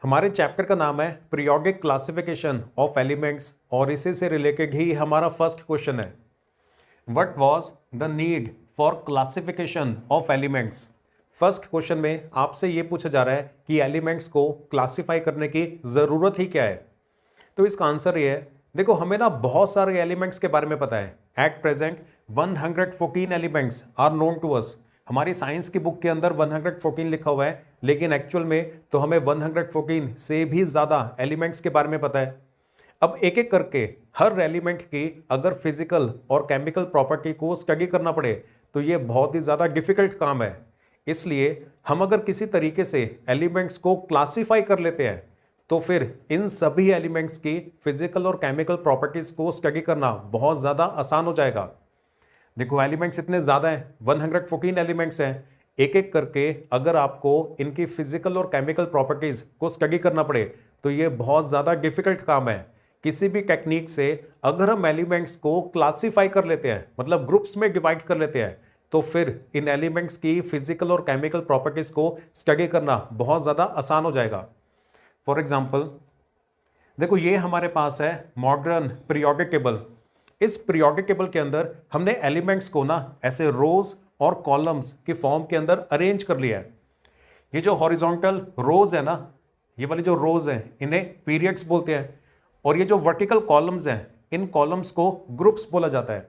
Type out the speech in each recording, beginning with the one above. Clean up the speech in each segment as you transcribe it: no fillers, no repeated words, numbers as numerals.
हमारे चैप्टर का नाम है पीरियोडिक क्लासिफिकेशन ऑफ एलिमेंट्स और इसी से रिलेटेड ही हमारा फर्स्ट क्वेश्चन है। What was the need for classification of elements. First question में आपसे ये पूछा जा रहा है कि एलिमेंट्स को क्लासिफाई करने की ज़रूरत ही क्या है। तो इसका आंसर ये है, देखो हमें ना बहुत सारे एलिमेंट्स के बारे में पता है। At present 114 elements are known to us. हमारी साइंस की बुक के अंदर 114 लिखा हुआ है, लेकिन एक्चुअल में तो हमें 114 से भी ज़्यादा एलिमेंट्स के बारे में पता है। अब एक एक करके हर एलिमेंट की अगर फिजिकल और केमिकल प्रॉपर्टी को स्टडी करना पड़े तो ये बहुत ही ज़्यादा डिफिकल्ट काम है। इसलिए हम अगर किसी तरीके से एलिमेंट्स को क्लासीफाई कर लेते हैं तो फिर इन सभी एलिमेंट्स की फिजिकल और केमिकल प्रॉपर्टीज़ को स्टडी करना बहुत ज़्यादा आसान हो जाएगा। देखो एलिमेंट्स इतने ज़्यादा हैं, 114 एलिमेंट्स हैं। एक एक करके अगर आपको इनकी फिजिकल और केमिकल प्रॉपर्टीज़ को स्टडी करना पड़े तो ये बहुत ज़्यादा डिफिकल्ट काम है। किसी भी टेक्निक से अगर हम एलिमेंट्स को क्लासीफाई कर लेते हैं, मतलब ग्रुप्स में डिवाइड कर लेते हैं, तो फिर इन एलिमेंट्स की फिजिकल और केमिकल प्रॉपर्टीज़ को स्टडी करना बहुत ज़्यादा आसान हो जाएगा। फॉर एग्जाम्पल देखो ये हमारे पास है मॉडर्न पीरियोडिक टेबल। इस पीरियोडिक टेबल के अंदर हमने एलिमेंट्स को ना ऐसे रोज और कॉलम्स की फॉर्म के अंदर अरेंज कर लिया है। ये जो हॉरिजॉन्टल रोज है ना, ये वाली जो रोज हैं इन्हें पीरियड्स बोलते हैं, और ये जो वर्टिकल कॉलम्स हैं इन कॉलम्स को ग्रुप्स बोला जाता है।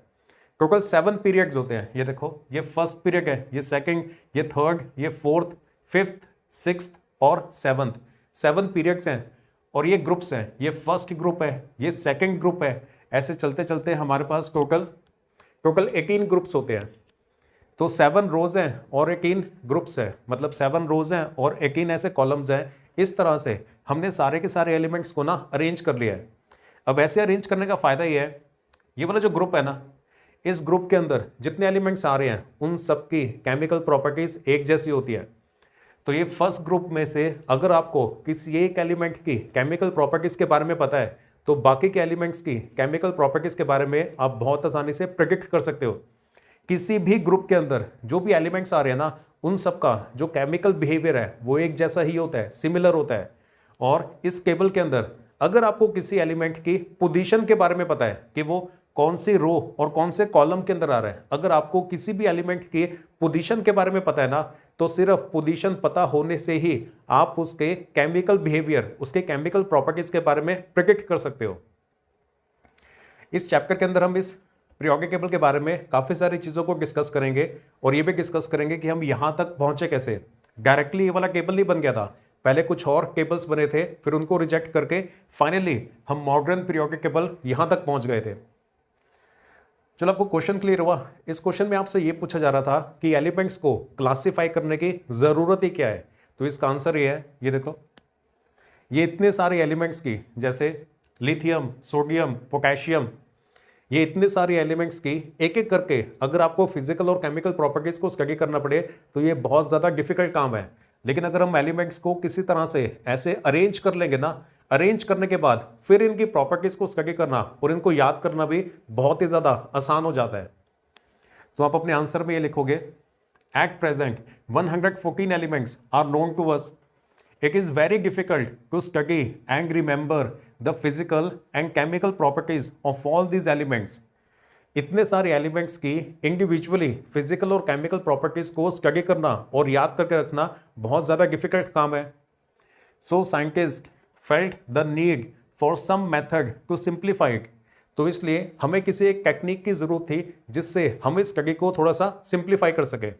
टोटल 7 पीरियड्स होते हैं। ये देखो ये फर्स्ट पीरियड है, ये सेकंड, ये थर्ड, ये फोर्थ, फिफ्थ, सिक्स्थ और सेवंथ। 7 पीरियड्स हैं और ये ग्रुप्स हैं। ये फर्स्ट ग्रुप है, ये सेकंड ग्रुप है, ऐसे चलते चलते हमारे पास टोटल 18 ग्रुप्स होते हैं। तो 7 रोज हैं और 18 ग्रुप्स हैं, मतलब 7 रोज हैं और 18 ऐसे कॉलम्स हैं। इस तरह से हमने सारे के सारे एलिमेंट्स को ना अरेंज कर लिया है। अब ऐसे अरेंज करने का फ़ायदा ये है, ये वाला जो ग्रुप है ना, इस ग्रुप के अंदर जितने एलिमेंट्स आ रहे हैं उन सब की केमिकल प्रॉपर्टीज़ एक जैसी होती है। तो ये फर्स्ट ग्रुप में से अगर आपको किसी एक एलिमेंट की केमिकल प्रॉपर्टीज़ के बारे में पता है तो बाकी के एलिमेंट्स की केमिकल प्रॉपर्टीज़ के बारे में आप बहुत आसानी से प्रेडिक्ट कर सकते हो। किसी भी ग्रुप के अंदर जो भी एलिमेंट्स आ रहे हैं ना, उन सब का जो केमिकल बिहेवियर है वो एक जैसा ही होता है, सिमिलर होता है। और इस टेबल के अंदर अगर आपको किसी एलिमेंट की पोजीशन के बारे में पता है कि वो कौन सी रो और कौन से कॉलम के अंदर आ रहा है, अगर आपको किसी भी एलिमेंट की पोजीशन के बारे में पता है ना, तो सिर्फ पोजीशन पता होने से ही आप उसके केमिकल बिहेवियर, उसके केमिकल प्रॉपर्टीज के बारे में प्रेडिक्ट कर सकते हो। इस चैप्टर के अंदर हम इस पीरियोडिक टेबल के बारे में काफ़ी सारी चीज़ों को डिस्कस करेंगे और ये भी डिस्कस करेंगे कि हम यहाँ तक पहुँचे कैसे। डायरेक्टली ये वाला टेबल नहीं बन गया था, पहले कुछ और टेबल्स बने थे, फिर उनको रिजेक्ट करके फाइनली हम मॉडर्न पीरियोडिक टेबल यहाँ तक पहुँच गए थे। चलो आपको क्वेश्चन क्लियर हुआ। इस क्वेश्चन में आपसे ये पूछा जा रहा था कि एलिमेंट्स को क्लासिफाई करने की ज़रूरत ही क्या है। तो इसका आंसर ये है, ये देखो ये इतने सारे एलिमेंट्स की, जैसे लिथियम, सोडियम, पोटेशियम, ये इतने सारे एलिमेंट्स की एक एक करके अगर आपको फिजिकल और केमिकल प्रॉपर्टीज़ को स्टडी करना पड़े तो ये बहुत ज़्यादा डिफिकल्ट काम है। लेकिन अगर हम एलिमेंट्स को किसी तरह से ऐसे अरेंज कर लेंगे ना, अरेंज करने के बाद फिर इनकी प्रॉपर्टीज़ को स्टडी करना और इनको याद करना भी बहुत ही ज़्यादा आसान हो जाता है। तो आप अपने आंसर में ये लिखोगे, at present 114 elements are known to us. It is very difficult to study and remember the physical and chemical properties of all these elements. इतने सारे एलिमेंट्स की इंडिविजुअली फिजिकल और केमिकल प्रॉपर्टीज को स्टडी करना और याद करके रखना बहुत ज़्यादा डिफिकल्ट काम है। So scientist felt the need for some method to simplify it. तो इसलिए हमें किसी एक टेक्निक की ज़रूरत थी जिससे हम इस स्टडी को थोड़ा सा सिंप्लीफाई कर सके।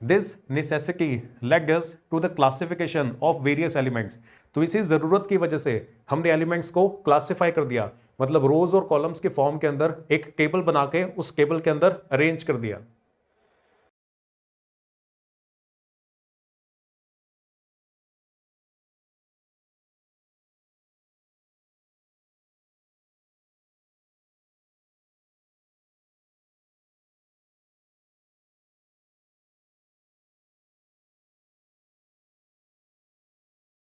This necessity led us to the classification of various elements. तो इसी ज़रूरत की वजह से हमने एलिमेंट्स को क्लासिफाई कर दिया, मतलब रोज और कॉलम्स के फॉर्म के अंदर एक टेबल बना के उस टेबल के अंदर अरेंज कर दिया।